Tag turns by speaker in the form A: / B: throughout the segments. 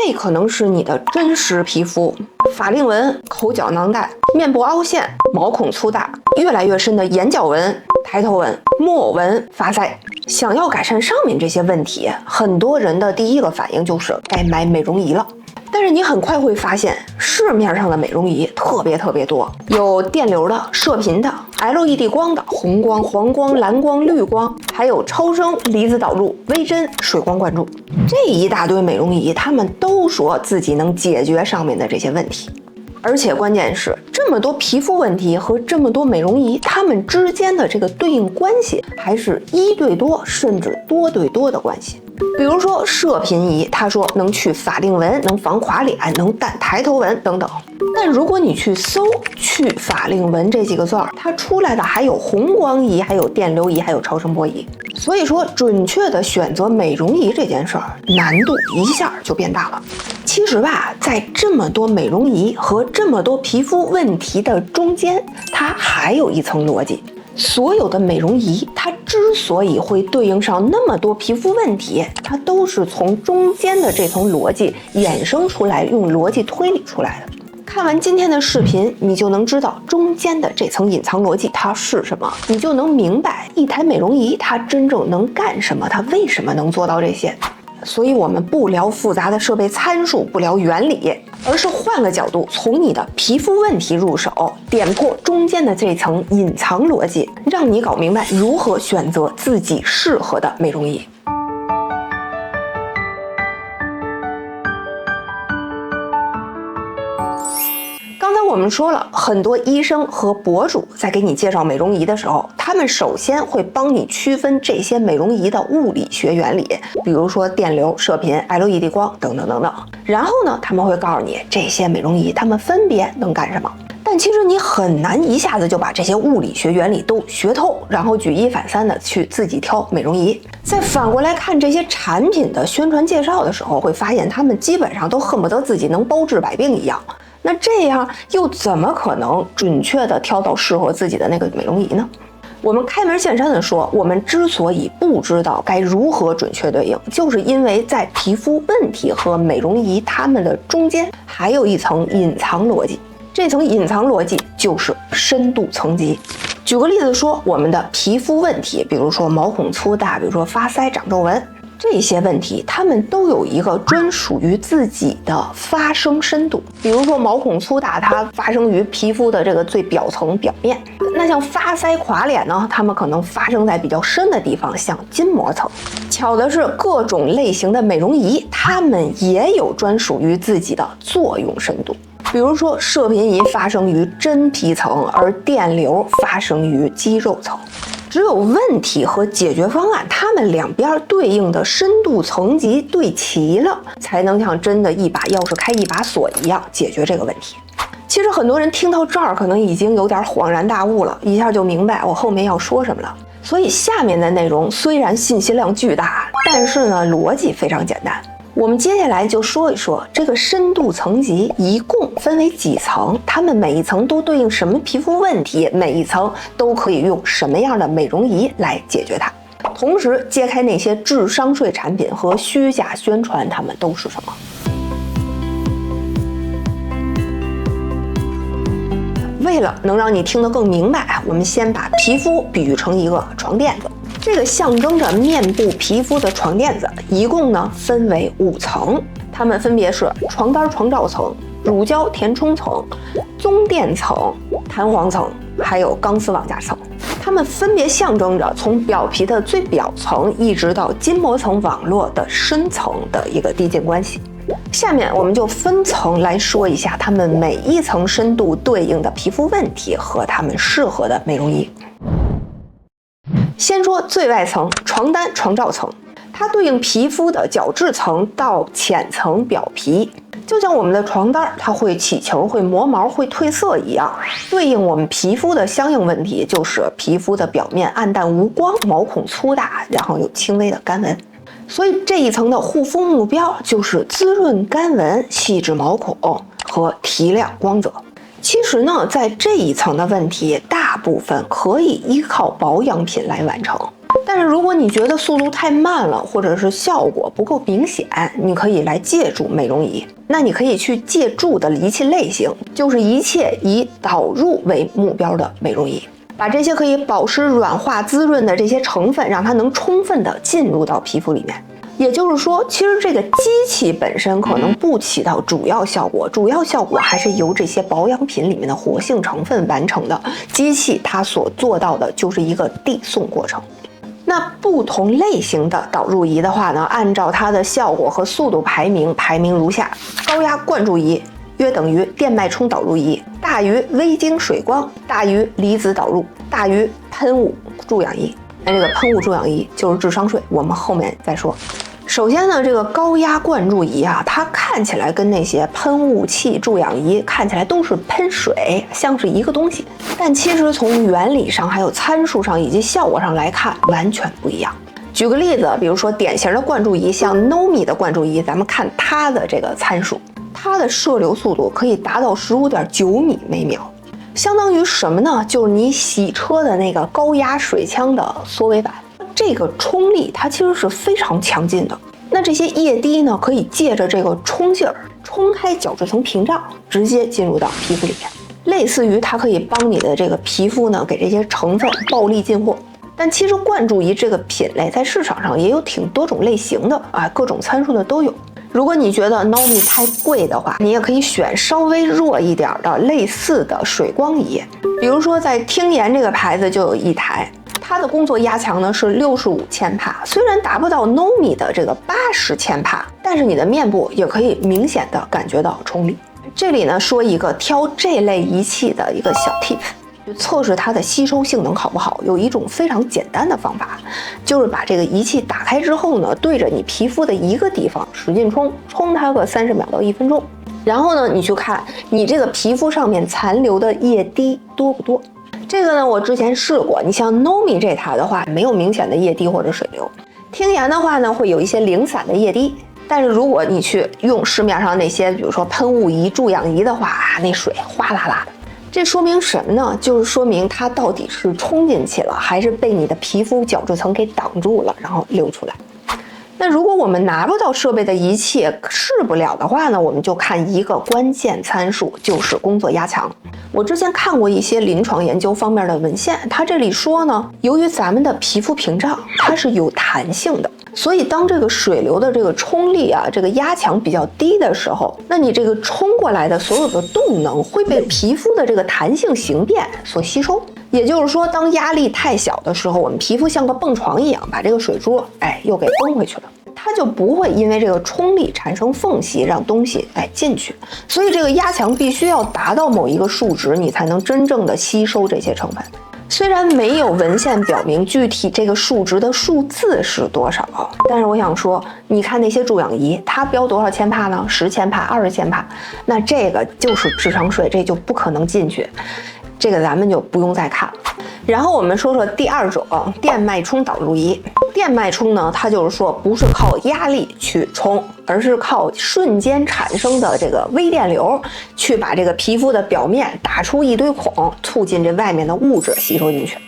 A: 这可能是你的真实皮肤，法令纹、口角囊袋、面部凹陷、毛孔粗大、越来越深的眼角纹、抬头纹、木偶纹、发腮。想要改善上面这些问题，很多人的第一个反应就是该买美容仪了。但是你很快会发现，市面上的美容仪特别多，有电流的、射频的、LED 光的、红光、黄光、蓝光、绿光，还有超声、离子导入、微针、水光灌注，这一大堆美容仪，他们都说自己能解决上面的这些问题。而且关键是，这么多皮肤问题和这么多美容仪，它们之间的这个对应关系还是1对多甚至多对多的关系。比如说射频仪，它说能去法令纹，能防垮脸，能淡抬头纹等等。但如果你去搜“去法令纹”这几个字儿，它出来的还有红光仪，还有电流仪，还有超声波仪。所以说，准确的选择美容仪这件事儿，难度一下就变大了。其实吧，在这么多美容仪和这么多皮肤问题的中间，它还有一层逻辑。所有的美容仪，它之所以会对应上那么多皮肤问题，它都是从中间的这层逻辑衍生出来，用逻辑推理出来的。看完今天的视频，你就能知道中间的这层隐藏逻辑它是什么，你就能明白一台美容仪它真正能干什么，它为什么能做到这些。所以我们不聊复杂的设备参数，不聊原理，而是换个角度，从你的皮肤问题入手，点破中间的这层隐藏逻辑，让你搞明白如何选择自己适合的美容仪。刚才我们说了，很多医生和博主在给你介绍美容仪的时候，他们首先会帮你区分这些美容仪的物理学原理，比如说电流、射频、LED 光等等等等。然后呢，他们会告诉你这些美容仪它们分别能干什么。但其实你很难一下子就把这些物理学原理都学透，然后举一反三的去自己挑美容仪。再反过来看这些产品的宣传介绍的时候，会发现他们基本上都恨不得自己能包治百病一样。那这样又怎么可能准确地挑到适合自己的那个美容仪呢？我们开门见山地说，我们之所以不知道该如何准确对应，就是因为在皮肤问题和美容仪它们的中间还有一层隐藏逻辑，这层隐藏逻辑就是深度层级。举个例子说，我们的皮肤问题，比如说毛孔粗大，比如说发腮、长皱纹，这些问题它们都有一个专属于自己的发生深度。比如说毛孔粗大，它发生于皮肤的这个最表层表面。那像发腮垮脸呢，它们可能发生在比较深的地方，像筋膜层。巧的是，各种类型的美容仪，它们也有专属于自己的作用深度。比如说射频仪发生于真皮层，而电流发生于肌肉层。只有问题和解决方案，它们两边对应的深度层级对齐了，才能像真的一把钥匙开一把锁一样解决这个问题。其实很多人听到这儿可能已经有点恍然大悟了，一下就明白我后面要说什么了。所以下面的内容虽然信息量巨大，但是呢逻辑非常简单。我们接下来就说一说这个深度层级一共分为几层，它们每一层都对应什么皮肤问题，每一层都可以用什么样的美容仪来解决它，同时揭开那些智商税产品和虚假宣传它们都是什么。为了能让你听得更明白，我们先把皮肤比喻成一个床垫子，这个象征着面部皮肤的床垫子一共呢分为5层，它们分别是床单床罩层、乳胶填充层、棕垫层、弹簧层，还有钢丝网架层。它们分别象征着从表皮的最表层一直到筋膜层网络的深层的一个递进关系。下面我们就分层来说一下它们每一层深度对应的皮肤问题和它们适合的美容仪。先说最外层床单床罩层，它对应皮肤的角质层到浅层表皮，就像我们的床单它会起球、会磨毛、会褪色一样，对应我们皮肤的相应问题就是皮肤的表面暗淡无光、毛孔粗大，然后有轻微的干纹。所以这一层的护肤目标就是滋润干纹、细致毛孔和提亮光泽。其实呢，在这一层的问题，大部分可以依靠保养品来完成。但是如果你觉得速度太慢了，或者是效果不够明显，你可以来借助美容仪。那你可以去借助的仪器类型，就是一切以导入为目标的美容仪，把这些可以保湿、软化、滋润的这些成分，让它能充分的进入到皮肤里面。也就是说，其实这个机器本身可能不起到主要效果，主要效果还是由这些保养品里面的活性成分完成的。机器它所做到的就是一个递送过程。那不同类型的导入仪的话呢，按照它的效果和速度排名如下：高压灌注仪约等于电脉冲导入仪，大于微晶水光，大于离子导入，大于喷雾助氧仪。那这个喷雾助氧仪就是智商税，我们后面再说。首先呢，这个高压灌注仪啊，它看起来跟那些喷雾器、助氧仪看起来都是喷水，像是一个东西，但其实从原理上、还有参数上以及效果上来看，完全不一样。举个例子，比如说典型的灌注仪，像 Nomi 的灌注仪，咱们看它的这个参数，它的射流速度可以达到15.9米每秒，相当于什么呢？就是你洗车的那个高压水枪的缩微版。这个冲力它其实是非常强劲的。那这些液滴呢，可以借着这个冲劲儿冲开角质层屏障，直接进入到皮肤里面，类似于它可以帮你的这个皮肤呢给这些成分暴力进货。但其实灌注仪这个品类在市场上也有挺多种类型的啊，各种参数的都有。如果你觉得 Nomi 太贵的话，你也可以选稍微弱一点的类似的水光仪，比如说在听妍这个牌子就有一台。它的工作压强呢是65千帕，虽然达不到 Nomi 的这个80千帕，但是你的面部也可以明显的感觉到冲力。这里呢说一个挑这类仪器的一个小 tip， 就测试它的吸收性能好不好，有一种非常简单的方法，就是把这个仪器打开之后呢，对着你皮肤的一个地方使劲冲它个30秒到1分钟，然后呢你去看你这个皮肤上面残留的液滴多不多。这个呢，我之前试过。你像 Nomi 这台的话，没有明显的液滴或者水流。听妍的话呢，会有一些零散的液滴。但是如果你去用市面上那些，比如说喷雾仪、助氧仪的话，那水哗啦啦的。这说明什么呢？就是说明它到底是冲进去了，还是被你的皮肤角质层给挡住了，然后流出来。那如果我们拿不到设备的仪器试不了的话呢，我们就看一个关键参数，就是工作压强。我之前看过一些临床研究方面的文献，它这里说呢，由于咱们的皮肤屏障它是有弹性的，所以当这个水流的这个冲力啊，这个压强比较低的时候，那你这个冲过来的所有的动能会被皮肤的这个弹性形变所吸收。也就是说，当压力太小的时候，我们皮肤像个蹦床一样，把这个水珠又给崩回去了，它就不会因为这个冲力产生缝隙，让东西进去。所以这个压强必须要达到某一个数值，你才能真正的吸收这些成分。虽然没有文献表明具体这个数值的数字是多少，但是我想说，你看那些助氧仪，它标多少千帕呢？10千帕、20千帕，那这个就是智商税，这就不可能进去。这个咱们就不用再看了。然后我们说说第二种电脉冲导入仪。电脉冲呢，它就是说不是靠压力去冲，而是靠瞬间产生的这个微电流去把这个皮肤的表面打出一堆孔，促进这外面的物质吸收进去。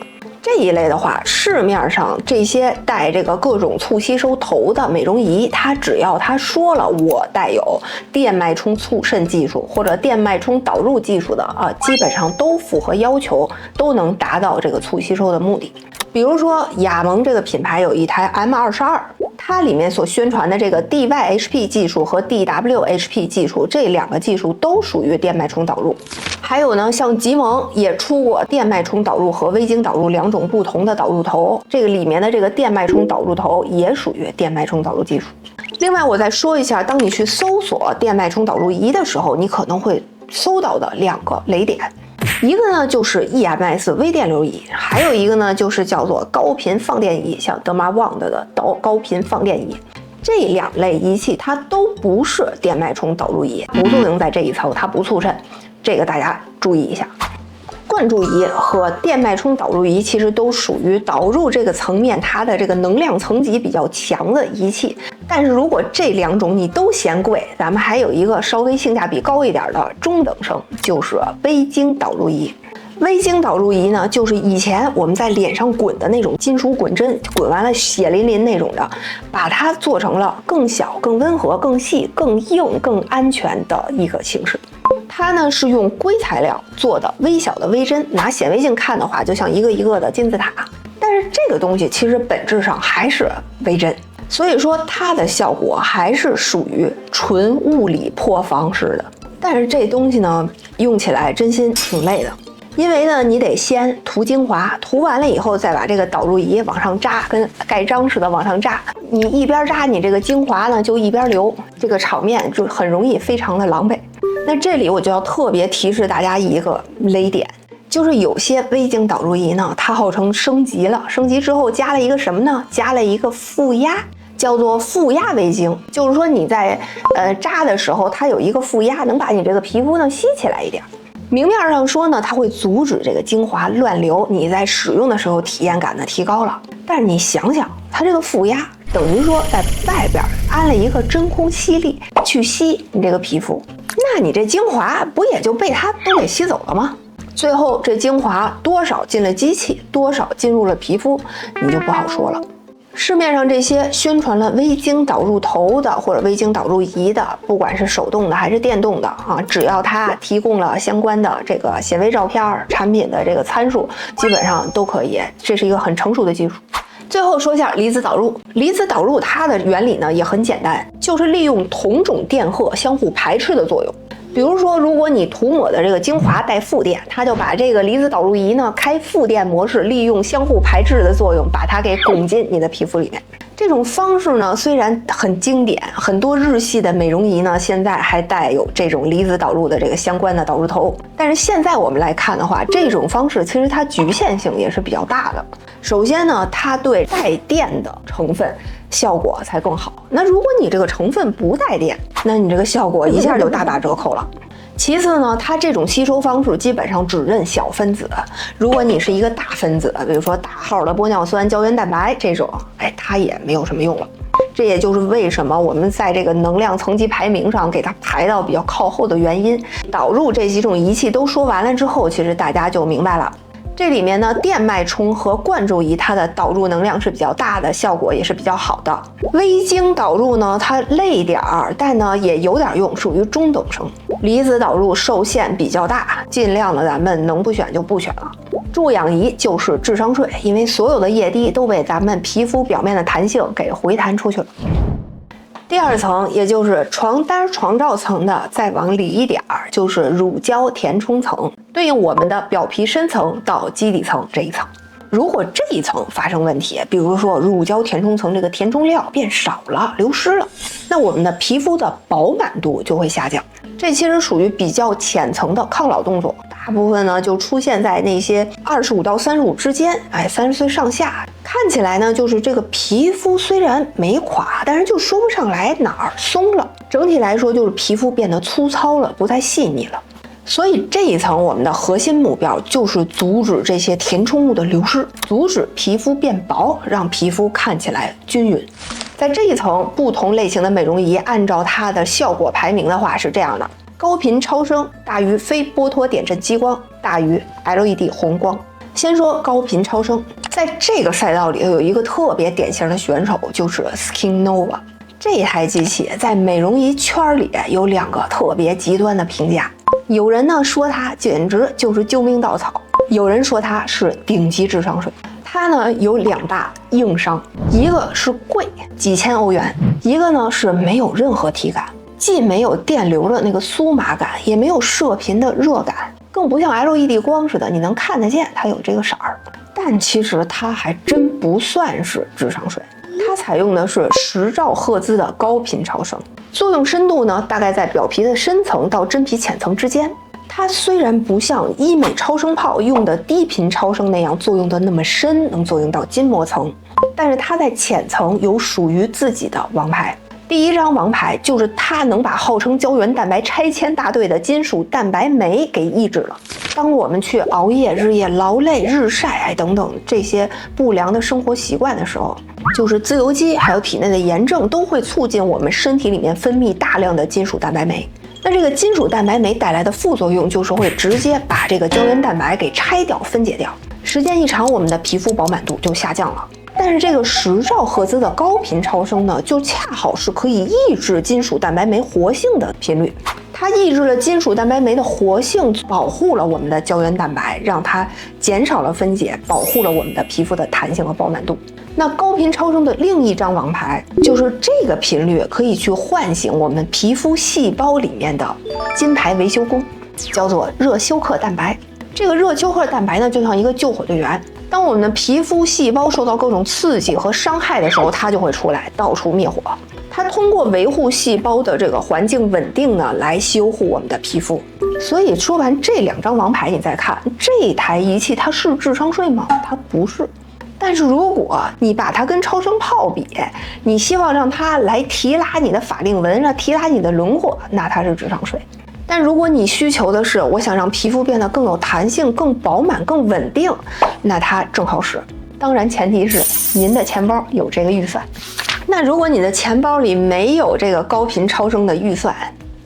A: 这一类的话，市面上这些带这个各种促吸收头的美容仪，它只要它说了我带有电脉冲促渗技术或者电脉冲导入技术的基本上都符合要求，都能达到这个促吸收的目的。比如说雅萌这个品牌有一台 M22， 它里面所宣传的这个 DYHP 技术和 DWHP 技术，这两个技术都属于电脉冲导入。还有呢，像吉蒙也出过电脉冲导入和微晶导入两种不同的导入头，这个里面的这个电脉冲导入头也属于电脉冲导入技术。另外我再说一下，当你去搜索电脉冲导入仪的时候，你可能会搜到的两个雷点。一个呢就是 EMS 微电流仪，还有一个呢就是叫做高频放电仪，像德玛旺的高频放电仪。这两类仪器它都不是电脉冲导入仪，不作用在这一层，它不促渗，这个大家注意一下。灌注仪和电脉冲导入仪其实都属于导入这个层面它的这个能量层级比较强的仪器，但是如果这两种你都嫌贵，咱们还有一个稍微性价比高一点的中等生，就是微晶导入仪。微晶导入仪呢，就是以前我们在脸上滚的那种金属滚针，滚完了血淋淋那种的，把它做成了更小、更温和、更细、更硬、更安全的一个形式。它呢是用硅材料做的微小的微针，拿显微镜看的话，就像一个一个的金字塔。但是这个东西其实本质上还是微针，所以说它的效果还是属于纯物理破防式的。但是这东西呢，用起来真心挺累的。因为呢，你得先涂精华，涂完了以后再把这个导入仪往上扎，跟盖章似的往上扎。你一边扎，你这个精华呢就一边流，这个场面就很容易非常的狼狈。那这里我就要特别提示大家一个雷点，就是有些微晶导入仪呢，它号称升级了，升级之后加了一个什么呢？加了一个负压，叫做负压微晶，就是说你在扎的时候，它有一个负压，能把你这个皮肤呢吸起来一点。明面上说呢，它会阻止这个精华乱流，你在使用的时候体验感呢提高了。但是你想想，它这个负压等于说在外边安了一个真空吸力去吸你这个皮肤，那你这精华不也就被它都给吸走了吗？最后这精华多少进了机器，多少进入了皮肤，你就不好说了。市面上这些宣传了微晶导入头的或者微晶导入仪的，不管是手动的还是电动的啊，只要它提供了相关的这个显微照片、产品的这个参数，基本上都可以。这是一个很成熟的技术。最后说一下离子导入，离子导入它的原理呢也很简单，就是利用同种电荷相互排斥的作用。比如说，如果你涂抹的这个精华带负电，它就把这个离子导入仪呢开负电模式，利用相互排斥的作用，把它给拱进你的皮肤里面。这种方式呢虽然很经典，很多日系的美容仪呢现在还带有这种离子导入的这个相关的导入头。但是现在我们来看的话，这种方式其实它局限性也是比较大的。首先呢，它对带电的成分效果才更好。那如果你这个成分不带电，那你这个效果一下就大打折扣了。其次呢，它这种吸收方式基本上只认小分子。如果你是一个大分子，比如说大号的玻尿酸、胶原蛋白这种，它也没有什么用了。这也就是为什么我们在这个能量层级排名上给它排到比较靠后的原因。导入这几种仪器都说完了之后，其实大家就明白了。这里面呢，电脉冲和灌注仪它的导入能量是比较大的，效果也是比较好的。微晶导入呢，它累点儿，但呢也有点用，属于中等生。离子导入受限比较大，尽量的咱们能不选就不选了。注氧仪就是智商税，因为所有的液滴都被咱们皮肤表面的弹性给回弹出去了。第二层，也就是床单床罩层的再往里一点儿，就是乳胶填充层，对应我们的表皮深层到基底层这一层。如果这一层发生问题，比如说乳胶填充层这个填充料变少了、流失了，那我们的皮肤的饱满度就会下降。这其实属于比较浅层的抗老动作，大部分呢就出现在那些25到35之间，30岁上下。看起来呢，就是这个皮肤虽然没垮，但是就说不上来哪儿松了。整体来说，就是皮肤变得粗糙了，不再细腻了。所以这一层我们的核心目标就是阻止这些填充物的流失，阻止皮肤变薄，让皮肤看起来均匀。在这一层，不同类型的美容仪按照它的效果排名的话是这样的：高频超声大于非波托点阵激光，大于 LED 红光。先说高频超声，在这个赛道里有一个特别典型的选手，就是 Skin Nova。这台机器在美容仪圈里有两个特别极端的评价，有人呢说它简直就是救命稻草，有人说它是顶级智商税。它呢有两大硬伤，一个是贵，几千欧元；一个呢是没有任何体感，既没有电流的那个酥麻感，也没有射频的热感，更不像 LED 光似的，你能看得见它有这个色儿。但其实它还真不算是智商税，它采用的是10兆赫兹的高频超声，作用深度呢大概在表皮的深层到真皮浅层之间。它虽然不像医美超声炮用的低频超声那样作用的那么深，能作用到筋膜层，但是它在浅层有属于自己的王牌。第一张王牌就是它能把号称胶原蛋白拆迁大队的金属蛋白酶给抑制了。当我们去熬夜、日夜劳累、日晒等等这些不良的生活习惯的时候，就是自由基还有体内的炎症都会促进我们身体里面分泌大量的金属蛋白酶。那这个金属蛋白酶带来的副作用就是会直接把这个胶原蛋白给拆掉、分解掉，时间一长，我们的皮肤饱满度就下降了。但是这个10兆赫兹的高频超声呢，就恰好是可以抑制金属蛋白酶活性的频率。它抑制了金属蛋白酶的活性，保护了我们的胶原蛋白，让它减少了分解，保护了我们的皮肤的弹性和饱满度。那高频超声的另一张王牌就是这个频率可以去唤醒我们皮肤细胞里面的金牌维修工，叫做热休克蛋白。这个热休克蛋白呢，就像一个救火队员。当我们的皮肤细胞受到各种刺激和伤害的时候，它就会出来到处灭火。它通过维护细胞的这个环境稳定呢，来修护我们的皮肤。所以说完这2张王牌，你再看这台仪器，它是智商税吗？它不是。但是如果你把它跟超声炮比，你希望让它来提拉你的法令纹，提拉你的轮廓，那它是智商税。但如果你需求的是我想让皮肤变得更有弹性、更饱满、更稳定，那它正好使。当然前提是您的钱包有这个预算。那如果你的钱包里没有这个高频超声的预算，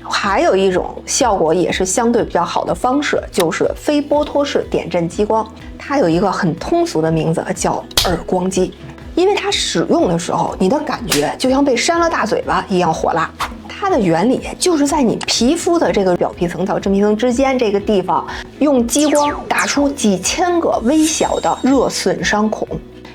A: 还有一种效果也是相对比较好的方式，就是非波托式点阵激光。它有一个很通俗的名字叫耳光肌，因为它使用的时候，你的感觉就像被扇了大嘴巴一样火辣。它的原理就是在你皮肤的这个表皮层到真皮层之间这个地方，用激光打出几千个微小的热损伤孔。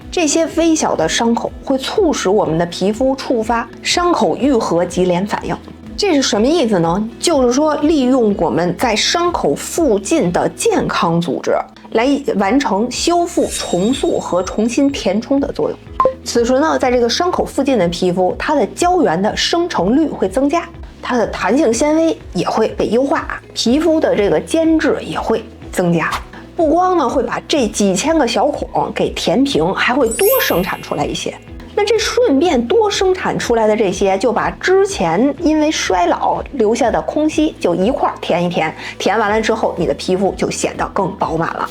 A: 这些微小的伤口会促使我们的皮肤触发伤口愈合级联反应。这是什么意思呢？就是说利用我们在伤口附近的健康组织来完成修复、重塑和重新填充的作用。此时呢，在这个伤口附近的皮肤，它的胶原的生成率会增加，它的弹性纤维也会被优化，皮肤的这个间质也会增加。不光呢会把这几千个小孔给填平，还会多生产出来一些。那这顺便多生产出来的这些，就把之前因为衰老留下的空隙就一块填一填，填完了之后，你的皮肤就显得更饱满了。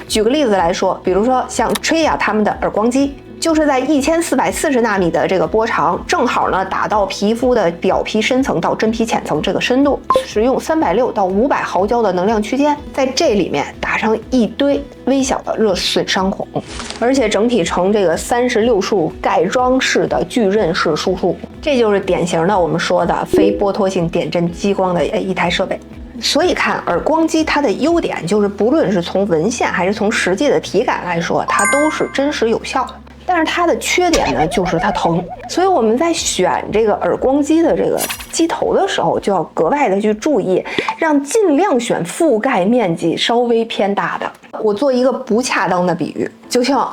A: 举个例子来说，比如说像 Tria 他们的耳光肌，就是在1440纳米的这个波长，正好呢打到皮肤的表皮深层到真皮浅层这个深度，使用360到500毫焦的能量区间，在这里面打上一堆微小的热损伤孔，而且整体呈这个36束盖装式的巨刃式输出，这就是典型的我们说的非波托性点阵激光的一台设备。所以看耳光肌，它的优点就是不论是从文献还是从实际的体感来说，它都是真实有效的。但是它的缺点呢，就是它疼。所以我们在选这个耳光肌的这个机头的时候，就要格外的去注意，让尽量选覆盖面积稍微偏大的。我做一个不恰当的比喻，就像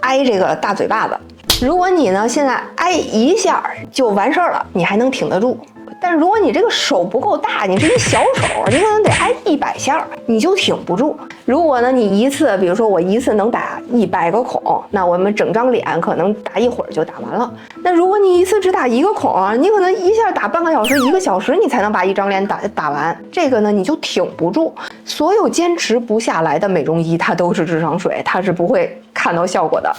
A: 挨这个大嘴巴子。如果你呢现在挨一下就完事儿了，你还能挺得住。但是如果你这个手不够大，你是一小手，你可能得挨100下，你就挺不住。如果呢你一次，比如说我一次能打100个孔，那我们整张脸可能打一会儿就打完了。那如果你一次只打1个孔，你可能一下打半个小时、1个小时，你才能把一张脸打完。这个呢你就挺不住。所有坚持不下来的美容仪，它都是智商税，它是不会看到效果的。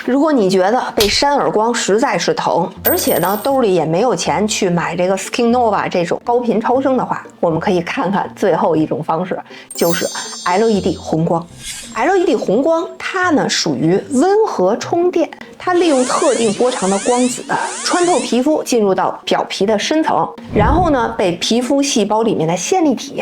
A: 如果你觉得被扇耳光实在是疼，而且呢兜里也没有钱去买这个 SkinNova 这种高频超声的话，我们可以看看最后一种方式，就是 LED 红光。LED 红光它呢属于温和充电，它利用特定波长的光子穿透皮肤进入到表皮的深层，然后呢被皮肤细胞里面的线粒体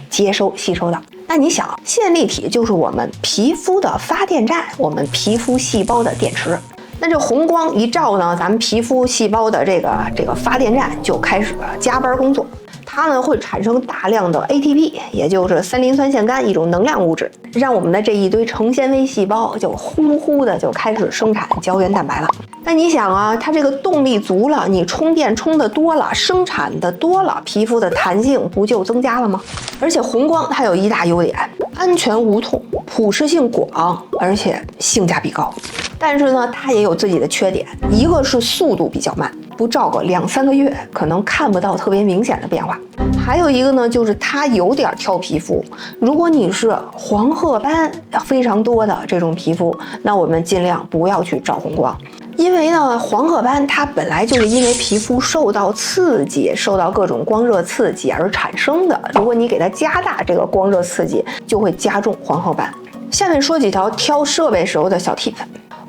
A: 接收吸收到。那你想，线粒体就是我们皮肤的发电站，我们皮肤细胞的电池。那这红光一照呢，咱们皮肤细胞的这个发电站就开始加班工作。它呢会产生大量的 ATP， 也就是三磷酸腺苷一种能量物质，让我们的这一堆成纤维细胞就呼呼的就开始生产胶原蛋白了。那你想啊，它这个动力足了，你充电充的多了，生产的多了，皮肤的弹性不就增加了吗？而且红光它有一大优点，安全无痛，普适性广，而且性价比高。但是呢，它也有自己的缺点，一个是速度比较慢，不照个2-3个月可能看不到特别明显的变化。还有一个呢，就是它有点挑皮肤。如果你是黄褐斑非常多的这种皮肤，那我们尽量不要去照红光。因为呢，黄褐斑它本来就是因为皮肤受到刺激、受到各种光热刺激而产生的。如果你给它加大这个光热刺激，就会加重黄褐斑。下面说几条挑设备时候的小 tip。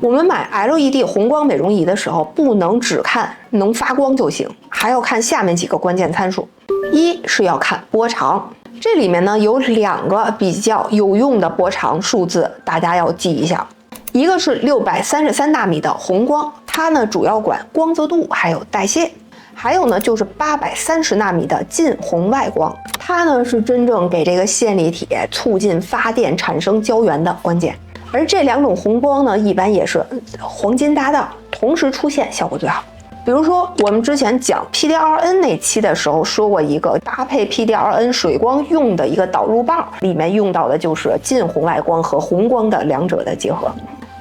A: 我们买 LED 红光美容仪的时候，不能只看能发光就行，还要看下面几个关键参数。一是要看波长，这里面呢有2个比较有用的波长数字，大家要记一下。一个是633纳米的红光，它呢主要管光泽度还有代谢。还有呢就是830纳米的近红外光，它呢是真正给这个线粒体促进发电产生胶原的关键。而这2种红光呢，一般也是黄金搭档，同时出现效果最好。比如说我们之前讲 PDRN 那期的时候说过一个搭配 PDRN 水光用的一个导入棒，里面用到的就是近红外光和红光的2者的结合。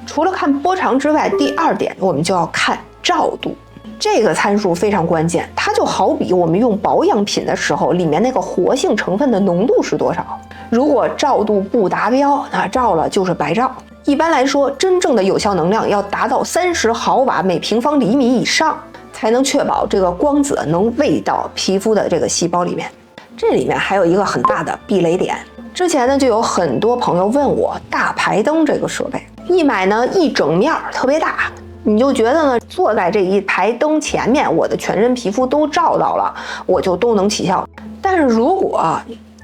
A: 除了看波长之外，第2点我们就要看照度，这个参数非常关键。它就好比我们用保养品的时候，里面那个活性成分的浓度是多少。如果照度不达标，那照了就是白照。一般来说，真正的有效能量要达到30毫瓦每平方厘米以上，才能确保这个光子能喂到皮肤的这个细胞里面。这里面还有一个很大的避雷点，之前呢就有很多朋友问我大排灯这个设备，一买呢一整面特别大，你就觉得呢坐在这一排灯前面，我的全身皮肤都照到了，我就都能起效。但是如果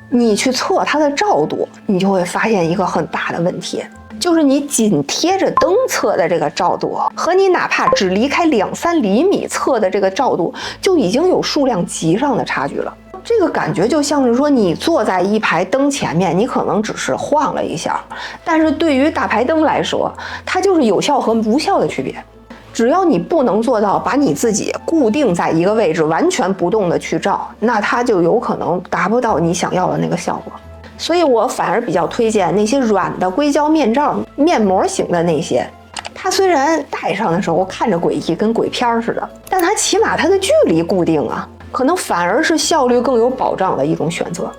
A: 你去测它的照度，你就会发现一个很大的问题，就是你紧贴着灯测的这个照度，和你哪怕只离开2-3厘米测的这个照度，就已经有数量级上的差距了。这个感觉就像是说，你坐在一排灯前面，你可能只是晃了一下，但是对于大排灯来说，它就是有效和无效的区别。只要你不能做到把你自己固定在一个位置，完全不动的去照，那它就有可能达不到你想要的那个效果。所以我反而比较推荐那些软的硅胶面罩、面膜型的那些。它虽然戴上的时候看着诡异，跟鬼片似的，但它起码它的距离固定啊，可能反而是效率更有保障的一种选择。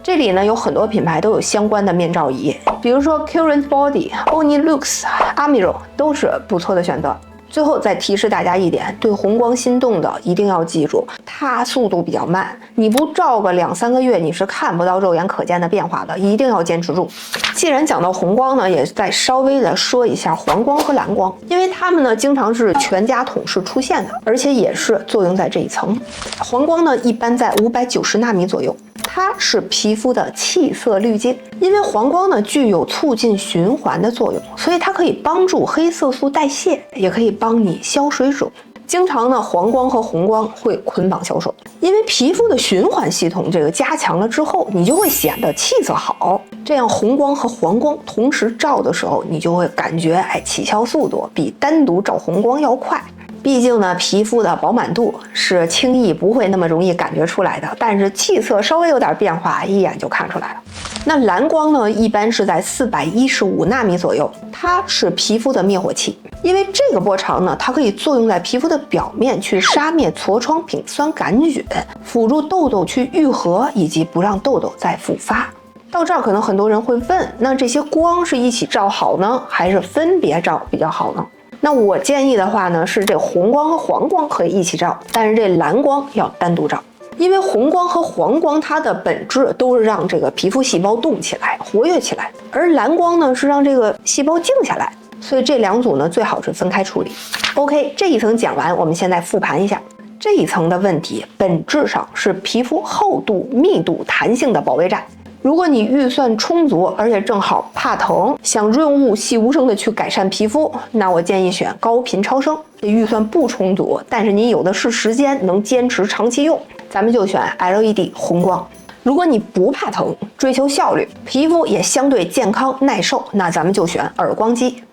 A: 这里呢有很多品牌都有相关的面罩仪，比如说 Current Body、Onilux、Amiro 都是不错的选择。最后再提示大家一点，对红光心动的一定要记住，它速度比较慢，你不照个2-3个月，你是看不到肉眼可见的变化的，一定要坚持住。既然讲到红光呢，也再稍微的说一下黄光和蓝光，因为它们呢经常是全家桶式出现的，而且也是作用在这一层。黄光呢一般在590纳米左右，它是皮肤的气色滤镜，因为黄光呢具有促进循环的作用，所以它可以帮助黑色素代谢，也可以帮你消水肿。经常呢，黄光和红光会捆绑销售，因为皮肤的循环系统这个加强了之后，你就会显得气色好。这样红光和黄光同时照的时候，你就会感觉起效速度比单独照红光要快。毕竟呢，皮肤的饱满度是轻易不会那么容易感觉出来的，但是气色稍微有点变化，一眼就看出来了。那蓝光呢，一般是在415纳米左右，它是皮肤的灭火器，因为这个波长呢，它可以作用在皮肤的表面去杀灭痤疮、丙酸杆菌，辅助痘痘去愈合，以及不让痘痘再复发。到这儿，可能很多人会问，那这些光是一起照好呢，还是分别照比较好呢？那我建议的话呢，是这红光和黄光可以一起照，但是这蓝光要单独照，因为红光和黄光它的本质都是让这个皮肤细胞动起来、活跃起来，而蓝光呢是让这个细胞静下来，所以这2组呢最好是分开处理。OK， 这一层讲完，我们现在复盘一下这一层的问题，本质上是皮肤厚度、密度、弹性的保卫战。如果你预算充足，而且正好怕疼，想润物细无声的去改善皮肤，那我建议选高频超声。预算不充足，但是你有的是时间，能坚持长期用，咱们就选 LED 红光。如果你不怕疼，追求效率，皮肤也相对健康耐受，那咱们就选耳光机。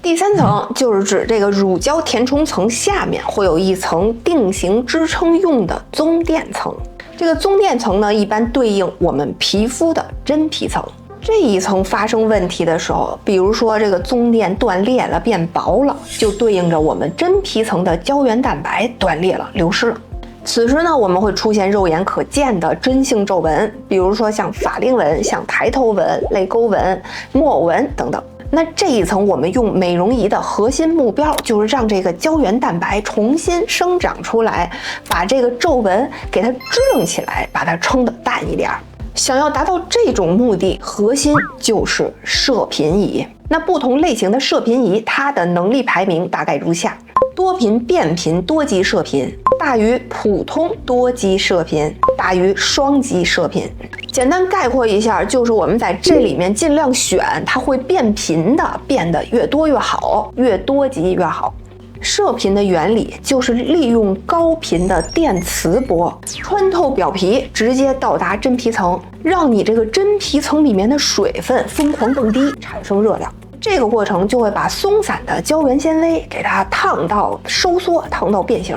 A: 第3层就是指这个乳胶填充层下面会有一层定型支撑用的棕垫层。这个棕垫层呢，一般对应我们皮肤的真皮层。这一层发生问题的时候，比如说这个棕垫断裂了、变薄了，就对应着我们真皮层的胶原蛋白断裂了、流失了。此时呢，我们会出现肉眼可见的真性皱纹，比如说像法令纹、像抬头纹、泪沟纹、木偶纹等等。那这一层我们用美容仪的核心目标就是让这个胶原蛋白重新生长出来，把这个皱纹给它支棱起来，把它撑得淡一点。想要达到这种目的，核心就是射频仪。那不同类型的射频仪，它的能力排名大概如下：多频变频多极射频大于普通多极射频大于双极射频。简单概括一下，就是我们在这里面尽量选它会变频的，变得越多越好，越多极越好。射频的原理就是利用高频的电磁波穿透表皮，直接到达真皮层，让你这个真皮层里面的水分疯狂更低，产生热量。这个过程就会把松散的胶原纤维给它烫到收缩，烫到变形。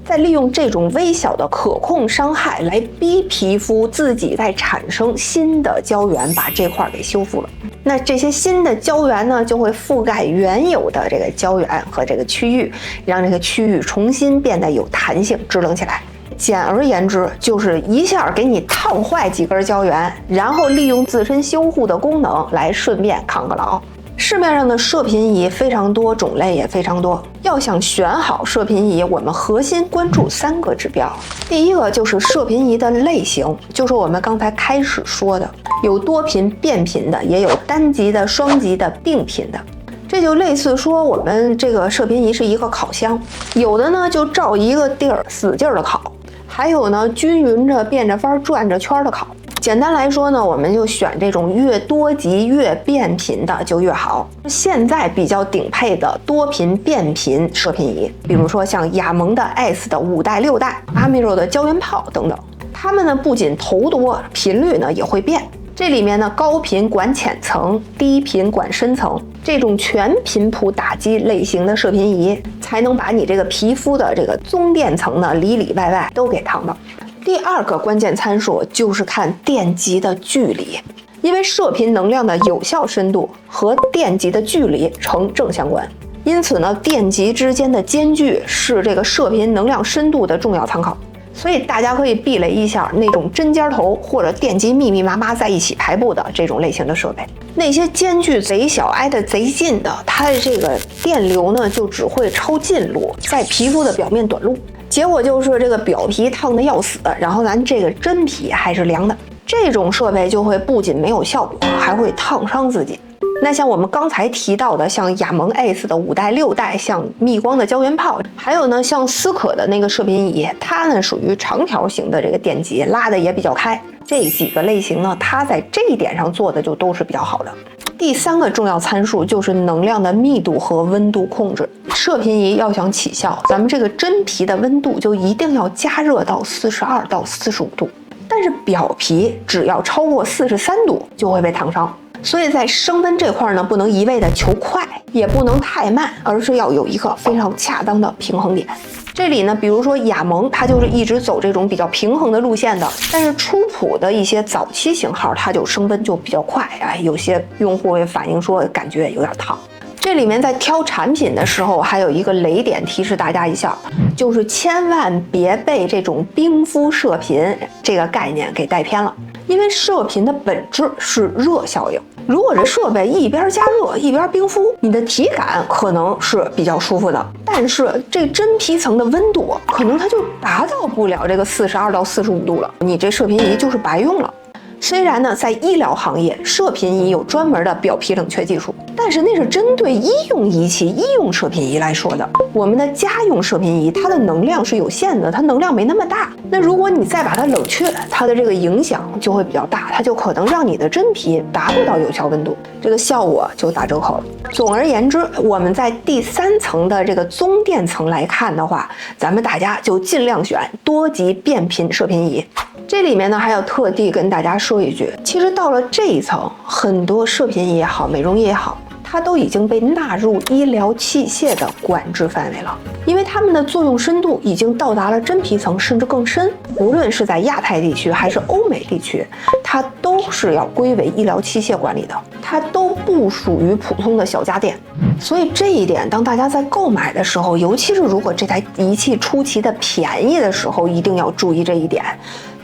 A: 再利用这种微小的可控伤害来逼皮肤自己再产生新的胶原，把这块给修复了。那这些新的胶原呢，就会覆盖原有的这个胶原和这个区域，让这个区域重新变得有弹性，支棱起来。简而言之，就是一下给你烫坏几根胶原，然后利用自身修护的功能来顺便抗个老。市面上的射频仪非常多，种类也非常多。要想选好射频仪，我们核心关注3个指标。第一个就是射频仪的类型，就是我们刚才开始说的，有多频变频的，也有单极的、双极的、并频的。这就类似说我们这个射频仪是一个烤箱，有的呢就照一个地儿使劲的烤，还有呢均匀着变着法转着圈的烤。简单来说呢，我们就选这种越多极越变频的就越好。现在比较顶配的多频变频射频仪，比如说像雅萌的 S 的5代、6代、阿米肉的胶原炮等等，它们呢不仅头多，频率呢也会变。这里面呢高频管浅层，低频管深层，这种全频谱打击类型的射频仪，才能把你这个皮肤的这个综电层呢里里外外都给烫到。第2个关键参数就是看电极的距离，因为射频能量的有效深度和电极的距离成正相关，因此呢，电极之间的间距是这个射频能量深度的重要参考。所以大家可以避雷一下那种针尖头或者电极密密麻麻在一起排布的这种类型的设备，那些间距贼小、挨得贼近的，它的这个电流呢就只会抄近路，在皮肤的表面短路。结果就是这个表皮烫得要死，然后咱这个真皮还是凉的，这种设备就会不仅没有效果，还会烫伤自己。那像我们刚才提到的，像雅萌 S 的5代、6代，像蜜光的胶原炮，还有呢像思可的那个射频仪，它呢属于长条形的这个电极，拉的也比较开。这几个类型呢，它在这一点上做的就都是比较好的。第3个重要参数就是能量的密度和温度控制。射频仪要想起效，咱们这个真皮的温度就一定要加热到42到45度，但是表皮只要超过43度就会被烫伤。所以在升温这块呢，不能一味的求快，也不能太慢，而是要有一个非常恰当的平衡点。这里呢，比如说雅萌，它就是一直走这种比较平衡的路线的，但是初普的一些早期型号，它就升温就比较快，有些用户会反映说感觉有点烫。这里面在挑产品的时候，还有一个雷点提示大家一下，就是千万别被这种冰敷射频这个概念给带偏了，因为射频的本质是热效应。如果这设备一边加热一边冰敷，你的体感可能是比较舒服的，但是这真皮层的温度可能它就达到不了这个42到45度了，你这射频仪就是白用了。虽然呢，在医疗行业，射频仪有专门的表皮冷却技术，但是那是针对医用仪器、医用射频仪来说的。我们的家用射频仪，它的能量是有限的，它能量没那么大。那如果你再把它冷却，它的这个影响就会比较大，它就可能让你的真皮达不到有效温度，这个效果就打折扣了。总而言之，我们在第3层的这个综电层来看的话，咱们大家就尽量选多极变频射频仪。这里面呢，还要特地跟大家说一句，其实到了这一层，很多射频仪也好，美容仪也好，它都已经被纳入医疗器械的管制范围了，因为它们的作用深度已经到达了真皮层，甚至更深。无论是在亚太地区还是欧美地区，它都都是要归为医疗器械管理的，它都不属于普通的小家电。所以这一点，当大家在购买的时候，尤其是如果这台仪器出奇的便宜的时候，一定要注意这一点。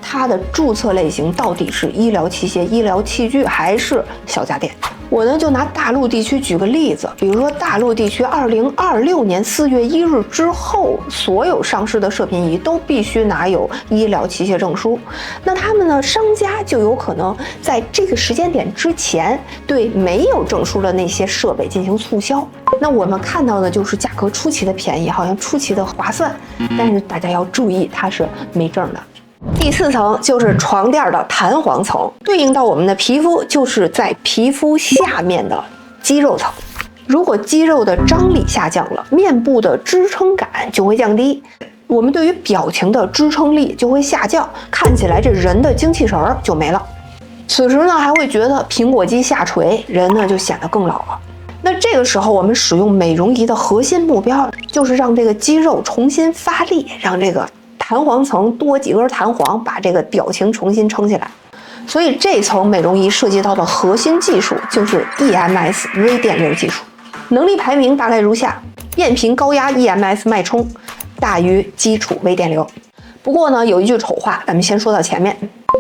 A: 它的注册类型到底是医疗器械、医疗器具还是小家电？我呢就拿大陆地区举个例子，比如说大陆地区2026年4月1日之后，所有上市的射频仪都必须拿有医疗器械证书。那他们呢，商家就有可能在这个时间点之前，对没有证书的那些设备进行促销。那我们看到的就是价格出奇的便宜，好像出奇的划算，但是大家要注意，它是没证的。第4层就是床垫的弹簧层，对应到我们的皮肤，就是在皮肤下面的肌肉层。如果肌肉的张力下降了，面部的支撑感就会降低，我们对于表情的支撑力就会下降，看起来这人的精气神儿就没了。此时呢，还会觉得苹果肌下垂，人呢就显得更老了。那这个时候，我们使用美容仪的核心目标就是让这个肌肉重新发力，让这个弹簧层多几根弹簧，把这个表情重新撑起来。所以这层美容仪涉及到的核心技术就是 EMS 微电流技术，能力排名大概如下：变频高压 EMS 脉冲大于基础微电流。不过呢，有一句丑话，咱们先说到前面，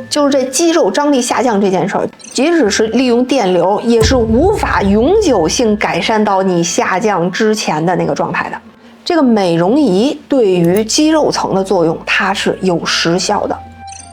A: 就是这肌肉张力下降这件事儿，即使是利用电流，也是无法永久性改善到你下降之前的那个状态的。这个美容仪对于肌肉层的作用，它是有时效的。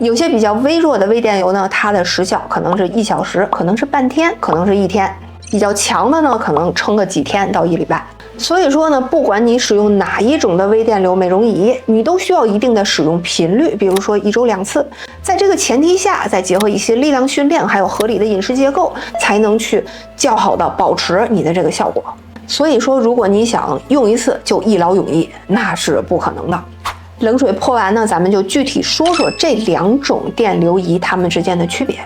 A: 有些比较微弱的微电流呢，它的时效可能是1小时，可能是半天，可能是1天。比较强的呢，可能撑个几天到1礼拜。所以说呢，不管你使用哪一种的微电流美容仪，你都需要一定的使用频率，比如说1周2次。在这个前提下，再结合一些力量训练，还有合理的饮食结构，才能去较好的保持你的这个效果。所以说，如果你想用一次就一劳永逸，那是不可能的。冷水泼完呢，咱们就具体说说这2种电流仪它们之间的区别。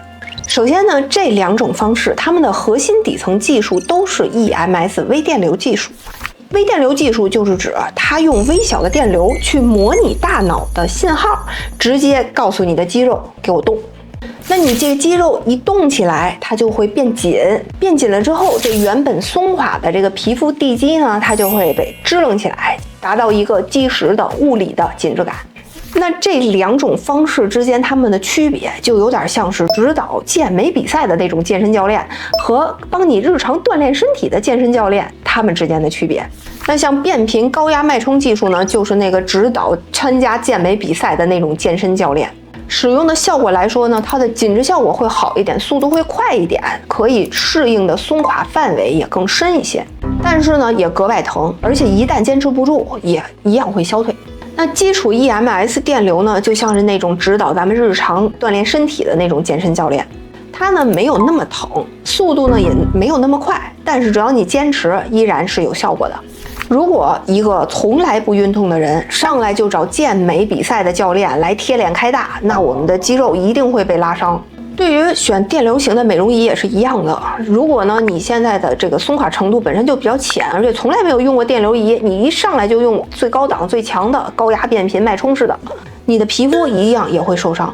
A: 首先呢，这2种方式它们的核心底层技术都是 EMS 微电流技术。微电流技术就是指它用微小的电流去模拟大脑的信号，直接告诉你的肌肉给我动。那你这个肌肉一动起来，它就会变紧，变紧了之后，这原本松垮的这个皮肤地基呢，它就会被支棱起来，达到一个基石的物理的紧致感。那这2种方式之间，它们的区别就有点像是指导健美比赛的那种健身教练和帮你日常锻炼身体的健身教练，他们之间的区别。那像变频高压脉冲技术呢，就是那个指导参加健美比赛的那种健身教练。使用的效果来说呢，它的紧致效果会好一点，速度会快一点，可以适应的松垮范围也更深一些。但是呢，也格外疼，而且一旦坚持不住，也一样会消退。那基础 EMS 电流呢，就像是那种指导咱们日常锻炼身体的那种健身教练，它呢没有那么疼，速度呢也没有那么快，但是只要你坚持，依然是有效果的。如果一个从来不运动的人上来就找健美比赛的教练来贴脸开大，那我们的肌肉一定会被拉伤。对于选电流型的美容仪也是一样的，如果呢你现在的这个松垮程度本身就比较浅，而且从来没有用过电流仪，你一上来就用最高档最强的高压变频脉冲式的，你的皮肤一样也会受伤。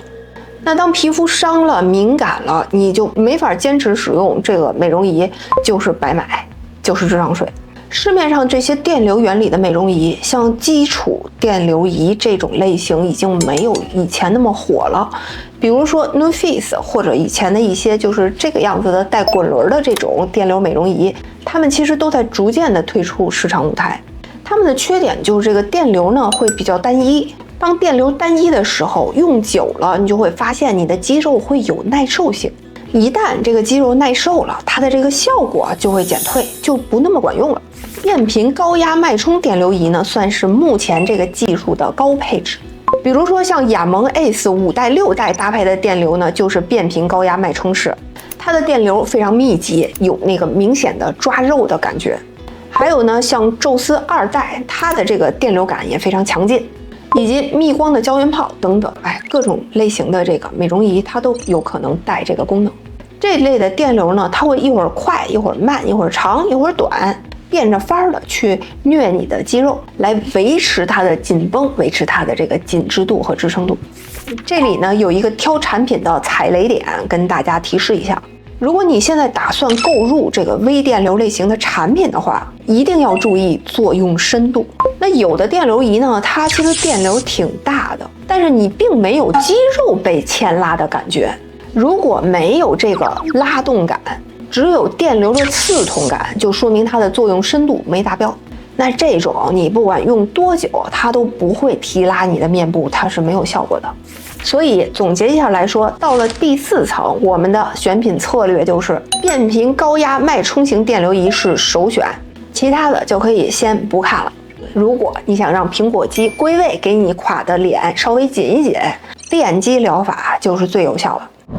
A: 那当皮肤伤了敏感了，你就没法坚持使用这个美容仪，就是白买，就是智商税。市面上这些电流原理的美容仪，像基础电流仪这种类型已经没有以前那么火了。比如说 NuFace 或者以前的一些就是这个样子的带滚轮的这种电流美容仪，它们其实都在逐渐的退出市场舞台。它们的缺点就是这个电流呢会比较单一，当电流单一的时候，用久了你就会发现你的肌肉会有耐受性。一旦这个肌肉耐受了，它的这个效果就会减退，就不那么管用了。变频高压脉冲电流仪呢，算是目前这个技术的高配置。比如说像雅萌 ACE 5代、6代搭配的电流呢，就是变频高压脉冲式，它的电流非常密集，有那个明显的抓肉的感觉。还有呢，像宙斯2代，它的这个电流感也非常强劲。以及蜜光的胶原泡等等，各种类型的这个美容仪，它都有可能带这个功能。这类的电流呢，它会一会儿快，一会儿慢，一会儿长，一会儿短。变着法儿的去虐你的肌肉，来维持它的紧绷，维持它的这个紧致度和支撑度。这里呢有一个挑产品的踩雷点，跟大家提示一下。如果你现在打算购入这个微电流类型的产品的话，一定要注意作用深度。那有的电流仪呢，它其实电流挺大的，但是你并没有肌肉被牵拉的感觉。如果没有这个拉动感，只有电流的刺痛感，就说明它的作用深度没达标。那这种你不管用多久，它都不会提拉你的面部，它是没有效果的。所以总结一下来说，到了第4层，我们的选品策略就是变频高压脉冲型电流仪是首选，其他的就可以先不看了。如果你想让苹果肌归位，给你垮的脸稍微紧一紧，电击疗法就是最有效的。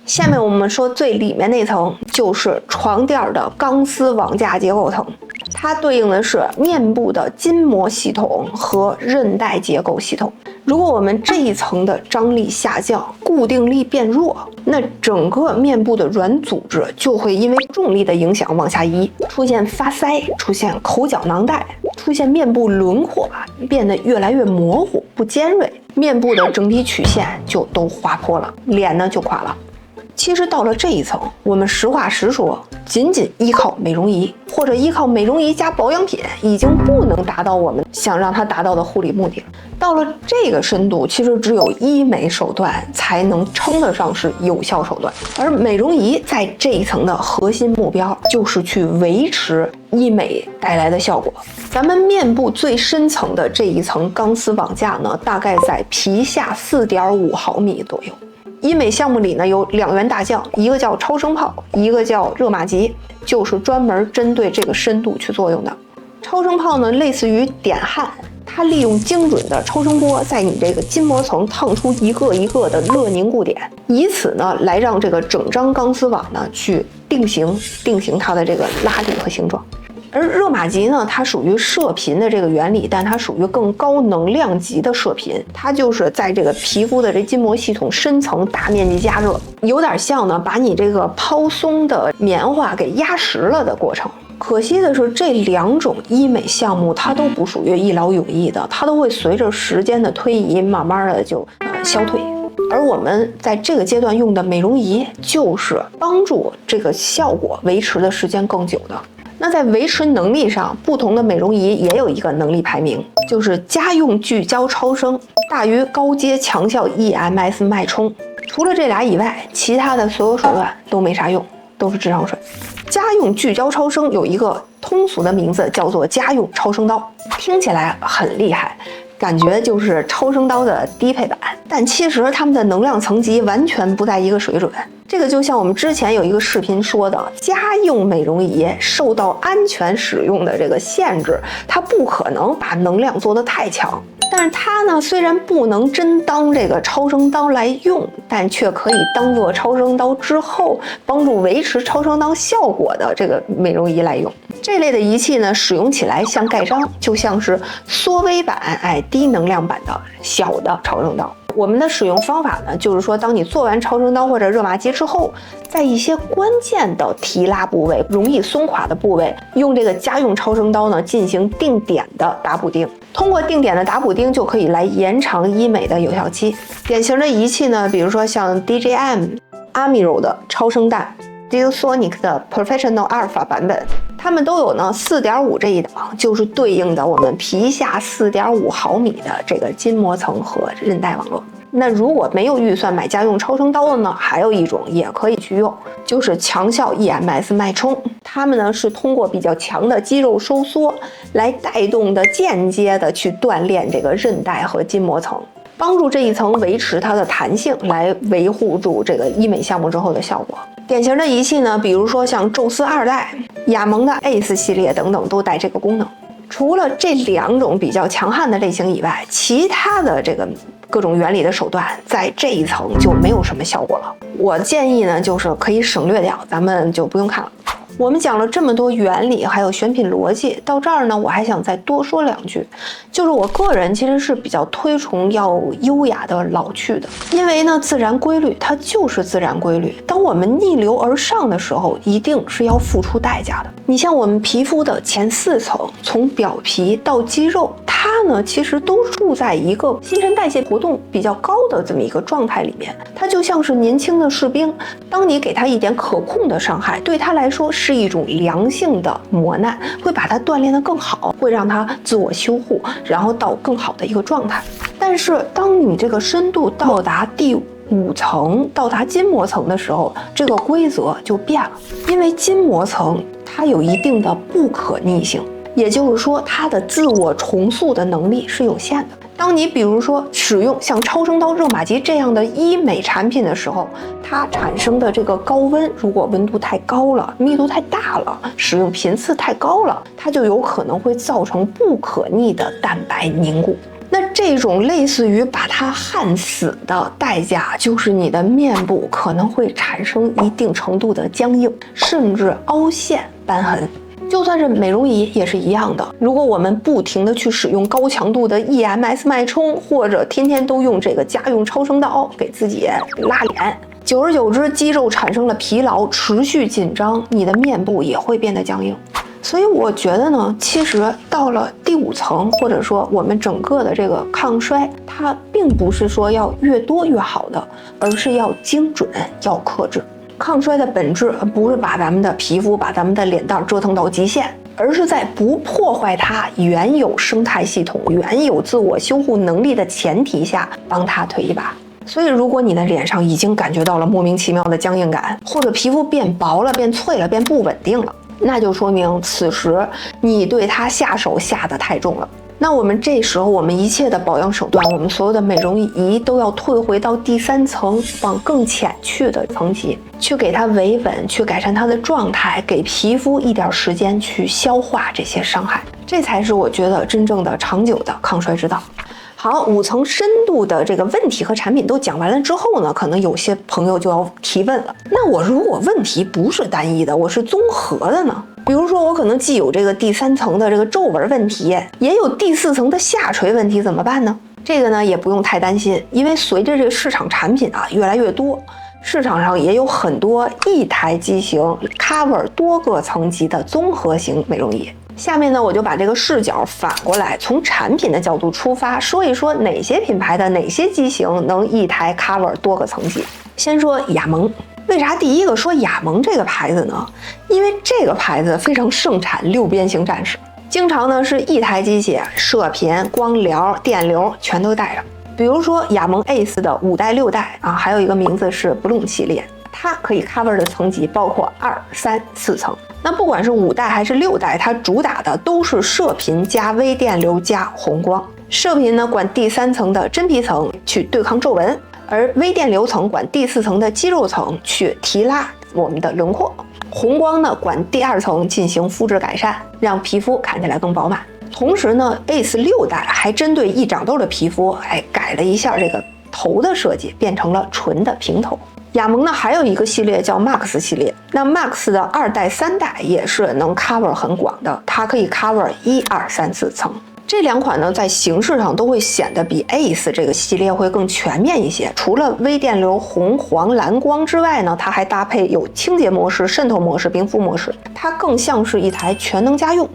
A: 下面我们说最里面那层，就是床垫的钢丝网架结构层，它对应的是面部的筋膜系统和韧带结构系统。如果我们这一层的张力下降，固定力变弱，那整个面部的软组织就会因为重力的影响往下移，出现发腮，出现口角囊袋，出现面部轮廓变得越来越模糊不尖锐，面部的整体曲线就都滑坡了，脸呢就垮了。其实到了这一层，我们实话实说，仅仅依靠美容仪或者依靠美容仪加保养品，已经不能达到我们想让它达到的护理目的。到了这个深度，其实只有医美手段才能称得上是有效手段，而美容仪在这一层的核心目标就是去维持医美带来的效果。咱们面部最深层的这一层钢丝网架呢，大概在皮下4.5毫米左右。医美项目里呢有2员大将，一个叫超声炮，一个叫热玛吉，就是专门针对这个深度去作用的。超声炮呢类似于点焊，它利用精准的超声波在你这个筋膜层烫出一个一个的热凝固点，以此呢来让这个整张钢丝网呢去定型它的这个拉力和形状。而热玛吉呢，它属于射频的这个原理，但它属于更高能量级的射频，它就是在这个皮肤的这筋膜系统深层大面积加热，有点像呢把你这个抛松的棉花给压实了的过程。可惜的是，这2种医美项目它都不属于一劳永逸的，它都会随着时间的推移，慢慢的就消退。而我们在这个阶段用的美容仪，就是帮助这个效果维持的时间更久的。那在维持能力上，不同的美容仪也有一个能力排名，就是家用聚焦超声大于高阶强效 EMS 脉冲。除了这俩以外，其他的所有手段都没啥用，都是智商税。家用聚焦超声有一个通俗的名字，叫做家用超声刀，听起来很厉害，感觉就是超声刀的低配版，但其实它们的能量层级完全不在一个水准。这个就像我们之前有一个视频说的，家用美容仪受到安全使用的这个限制，它不可能把能量做得太强。但是它呢，虽然不能真当这个超声刀来用，但却可以当做超声刀之后帮助维持超声刀效果的这个美容仪来用。这类的仪器呢，使用起来像盖章，就像是缩微版、低能量版的小的超声刀。我们的使用方法呢，就是说，当你做完超声刀或者热玛吉之后，在一些关键的提拉部位、容易松垮的部位，用这个家用超声刀呢进行定点的打补丁。通过定点的打补丁，就可以来延长医美的有效期。典型的仪器呢，比如说像 DJM、Amiro 的超声带。Duosonic 的 Professional Alpha 版本，它们都有呢4.5这一档，就是对应的我们皮下4.5毫米的这个筋膜层和韧带网络。那如果没有预算买家用超声刀的呢，还有一种也可以去用，就是强效 EMS 脉冲。它们呢是通过比较强的肌肉收缩来带动的间接的去锻炼这个韧带和筋膜层，帮助这一层维持它的弹性，来维护住这个医美项目之后的效果。典型的仪器呢，比如说像宙斯2代、雅萌的 ACE 系列等等，都带这个功能。除了这2种比较强悍的类型以外，其他的这个各种原理的手段在这一层就没有什么效果了。我建议呢，就是可以省略掉，咱们就不用看了。我们讲了这么多原理，还有选品逻辑，到这儿呢，我还想再多说2句，就是我个人其实是比较推崇要优雅的老去的，因为呢，自然规律它就是自然规律。当我们逆流而上的时候，一定是要付出代价的。你像我们皮肤的前4层，从表皮到肌肉，它呢其实都处在一个新陈代谢活动比较高的这么一个状态里面，它就像是年轻的士兵，当你给他一点可控的伤害，对他来说是一种良性的磨难，会把他锻炼得更好，会让他自我修护，然后到更好的一个状态。但是当你这个深度到达第5层，到达筋膜层的时候，这个规则就变了，因为筋膜层它有一定的不可逆性，也就是说它的自我重塑的能力是有限的。当你比如说使用像超声刀、热玛吉这样的医美产品的时候，它产生的这个高温，如果温度太高了，密度太大了，使用频次太高了，它就有可能会造成不可逆的蛋白凝固。那这种类似于把它焊死的代价，就是你的面部可能会产生一定程度的僵硬，甚至凹陷、瘢痕。就算是美容仪也是一样的，如果我们不停的去使用高强度的 EMS 脉冲，或者天天都用这个家用超声刀给自己拉脸，久而久之肌肉产生了疲劳，持续紧张，你的面部也会变得僵硬。所以我觉得呢，其实到了第5层，或者说我们整个的这个抗衰，它并不是说要越多越好的，而是要精准，要克制。抗衰的本质不是把咱们的皮肤、把咱们的脸蛋折腾到极限，而是在不破坏它原有生态系统、原有自我修护能力的前提下，帮它推一把。所以如果你的脸上已经感觉到了莫名其妙的僵硬感，或者皮肤变薄了、变脆了、变不稳定了，那就说明此时你对它下手下得太重了。那我们这时候，我们一切的保养手段，我们所有的美容仪都要退回到第3层，往更浅去的层级，去给它维稳，去改善它的状态，给皮肤一点时间去消化这些伤害，这才是我觉得真正的长久的抗衰之道。好，5层深度的这个问题和产品都讲完了之后呢，可能有些朋友就要提问了，那我如果问题不是单一的，我是综合的呢？比如说我可能既有这个第3层的这个皱纹问题，也有第4层的下垂问题，怎么办呢？这个呢也不用太担心，因为随着这个市场产品越来越多，市场上也有很多一台机型 cover 多个层级的综合型美容仪。下面呢，我就把这个视角反过来，从产品的角度出发，说一说哪些品牌的哪些机型能一台 cover 多个层级。先说雅萌。为啥第一个说雅萌这个牌子呢？因为这个牌子非常盛产6边形战士，经常呢是一台机器射频、光疗、电流全都带上。比如说雅萌 Ace 的5代、6代还有一个名字是 Bloom 系列，它可以 cover 的层级包括2、3、4层。那不管是5代还是6代，它主打的都是射频加微电流加红光。射频呢管第3层的真皮层去对抗皱纹，而微电流层管第4层的肌肉层去提拉我们的轮廓，红光呢管第2层进行肤质改善，让皮肤看起来更饱满。同时呢 Ace 6代还针对易长痘的皮肤改了一下这个头的设计，变成了纯的平头。雅萌呢还有一个系列叫 Max 系列，那 Max 的2代、3代也是能 cover 很广的，它可以 cover1、2、3、4层。这2款呢，在形式上都会显得比 Ace 这个系列会更全面一些。除了微电流、红、黄、蓝光之外呢，它还搭配有清洁模式、渗透模式、冰敷模式，它更像是一台全能家用，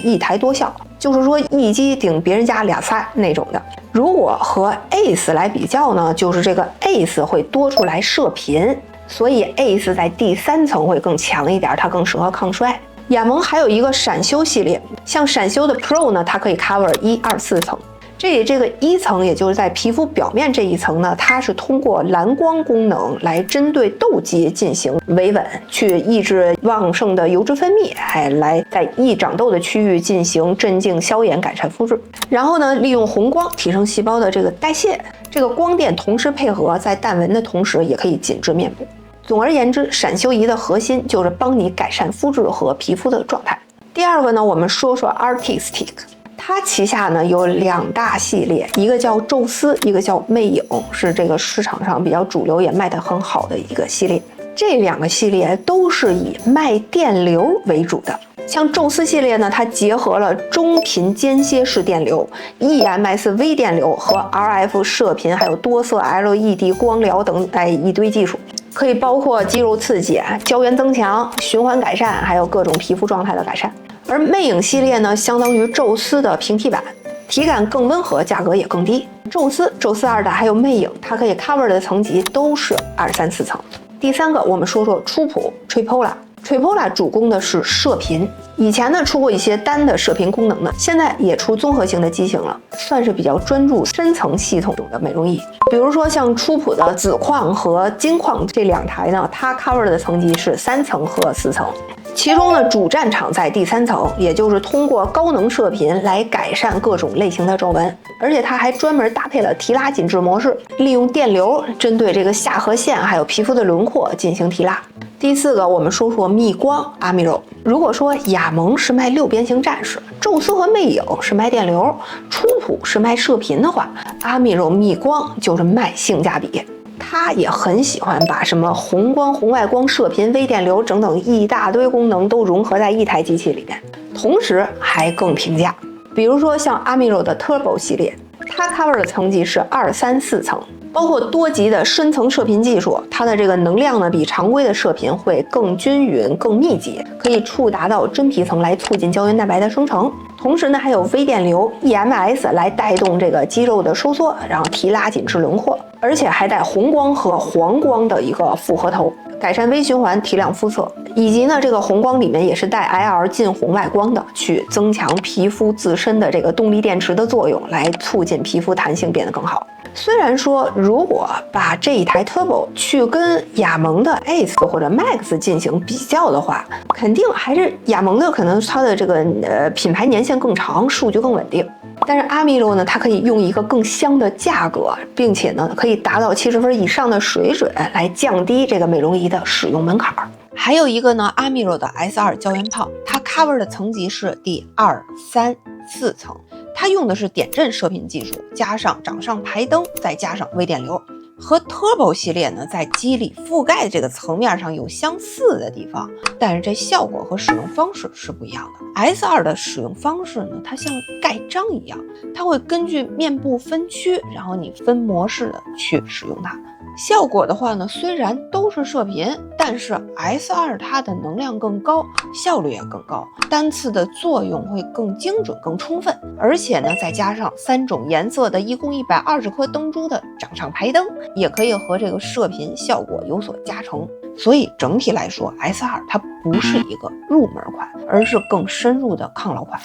A: 一台多效，就是说一机顶别人家俩菜那种的。如果和 Ace 来比较呢，就是这个 Ace 会多出来射频，所以 Ace 在第3层会更强一点，它更适合抗衰。雅萌还有一个闪修系列，像闪修的 Pro 呢，它可以 cover 1、2、4层。这个1层，也就是在皮肤表面这一层呢，它是通过蓝光功能来针对痘肌进行维稳，去抑制旺盛的油脂分泌，来在易长痘的区域进行镇静、消炎、改善肤质。然后呢，利用红光提升细胞的这个代谢，这个光电同时配合，在淡纹的同时也可以紧致面部。总而言之，闪修仪的核心就是帮你改善肤质和皮肤的状态。第二个呢，我们说说 Artistic， 它旗下呢有2大系列，一个叫宙斯，一个叫魅影，是这个市场上比较主流也卖得很好的一个系列。这2个系列都是以卖电流为主的。像宙斯系列呢，它结合了中频间歇式电流、EMS 微电流和 RF 射频，还有多色 LED 光疗等一堆技术，可以包括肌肉刺激、胶原增强、循环改善，还有各种皮肤状态的改善。而魅影系列呢，相当于宙斯的平替版，体感更温和，价格也更低。宙斯2代还有魅影，它可以 cover 的层级都是2、3、4层。第3个，我们说说初普 Tripole。Tripole 主攻的是射频，以前呢出过一些单的射频功能的，现在也出综合型的机型了，算是比较专注深层系统中的美容仪。比如说像初普的紫矿和金矿这2台呢，它 cover 的层级是3层和4层。其中呢，主战场在第3层，也就是通过高能射频来改善各种类型的皱纹，而且它还专门搭配了提拉紧致模式，利用电流针对这个下颌线还有皮肤的轮廓进行提拉。第4个，我们说说蜜光 Amiro。如果说雅萌是卖6边形战士，宙斯和魅影是卖电流，初普是卖射频的话，Amiro蜜光就是卖性价比。他也很喜欢把什么红光、红外光、射频、微电流等等一大堆功能都融合在一台机器里面，同时还更平价。比如说像 Amiro 的 Turbo 系列，它 cover 的层级是2、3、4层，包括多级的深层射频技术，它的这个能量呢比常规的射频会更均匀、更密集，可以触达到真皮层来促进胶原蛋白的生成。同时呢，还有微电流 EMS 来带动这个肌肉的收缩，然后提拉紧致轮廓，而且还带红光和黄光的一个复合头，改善微循环、提亮肤色，以及呢这个红光里面也是带 IR 近红外光的，去增强皮肤自身的这个动力电池的作用，来促进皮肤弹性变得更好。虽然说如果把这一台 Turbo 去跟雅萌的 Ace 或者 Max 进行比较的话，肯定还是雅萌的可能它的这个品牌年限更长，数据更稳定。但是 Amiro 呢，它可以用一个更香的价格，并且呢可以达到70分以上的水准，来降低这个美容仪的使用门槛。还有一个呢 Amiro 的 S2 胶原炮，它 cover 的层级是第2、3、4层。它用的是点阵射频技术，加上掌上排灯，再加上微电流。和 Turbo 系列呢，在肌理覆盖这个层面上有相似的地方，但是这效果和使用方式是不一样的。S2 的使用方式呢，它像盖章一样，它会根据面部分区，然后你分模式的去使用它。效果的话呢，虽然都是射频，但是 S2 它的能量更高，效率也更高，单次的作用会更精准、更充分，而且呢，再加上3种颜色的一共120颗灯珠的掌上排灯，也可以和这个射频效果有所加成。所以整体来说 ，S2 它不是一个入门款，而是更深入的抗老款。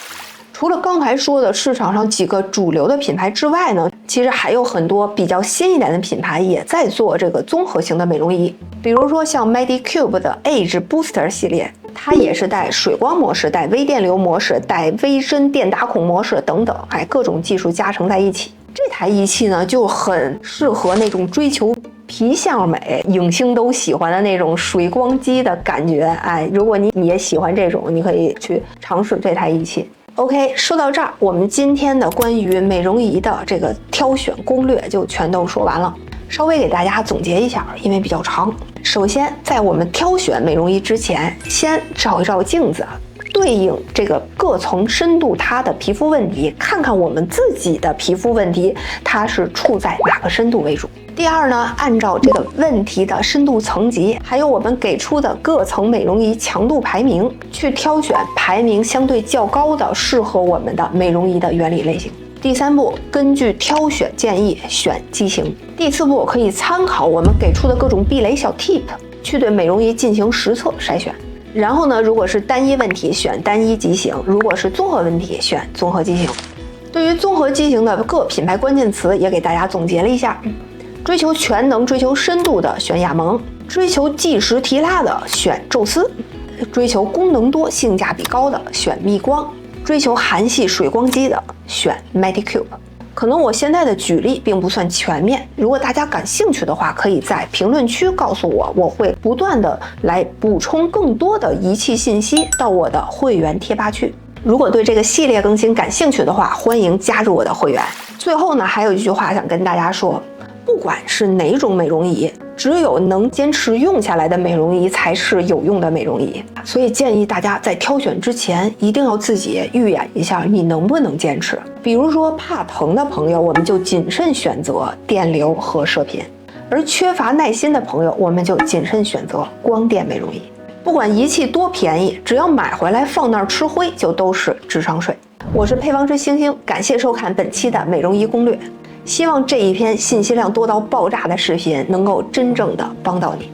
A: 除了刚才说的市场上几个主流的品牌之外呢，其实还有很多比较新一点的品牌也在做这个综合型的美容仪。比如说像 Medicube 的 Age Booster 系列，它也是带水光模式、带微电流模式、带微针电打孔模式等等，各种技术加成在一起。这台仪器呢，就很适合那种追求皮相美、影星都喜欢的那种水光肌的感觉。如果你也喜欢这种，你可以去尝试这台仪器。OK， 说到这儿，我们今天的关于美容仪的这个挑选攻略就全都说完了。稍微给大家总结一下，因为比较长。首先，在我们挑选美容仪之前，先照一照镜子，对应这个各层深度它的皮肤问题，看看我们自己的皮肤问题，它是处在哪个深度为主。第二呢，按照这个问题的深度层级，还有我们给出的各层美容仪强度排名，去挑选排名相对较高的适合我们的美容仪的原理类型。第3步，根据挑选建议选机型。第4步，可以参考我们给出的各种避雷小 tip， 去对美容仪进行实测筛选。然后呢，如果是单一问题选单一机型，如果是综合问题选综合机型。对于综合机型的各品牌关键词也给大家总结了一下。追求全能、追求深度的选雅萌，追求即时提拉的选宙斯，追求功能多、性价比高的选蜜光，追求韩系水光肌的选 Medicube。可能我现在的举例并不算全面，如果大家感兴趣的话，可以在评论区告诉我，我会不断的来补充更多的仪器信息到我的会员贴吧去。如果对这个系列更新感兴趣的话，欢迎加入我的会员。最后呢，还有一句话想跟大家说，不管是哪种美容仪，只有能坚持用下来的美容仪才是有用的美容仪。所以建议大家在挑选之前，一定要自己预演一下你能不能坚持。比如说怕疼的朋友，我们就谨慎选择电流和射频；而缺乏耐心的朋友，我们就谨慎选择光电美容仪。不管仪器多便宜，只要买回来放那儿吃灰，就都是智商税。我是配方之星星，感谢收看本期的美容仪攻略。希望这一篇信息量多到爆炸的视频能够真正的帮到你。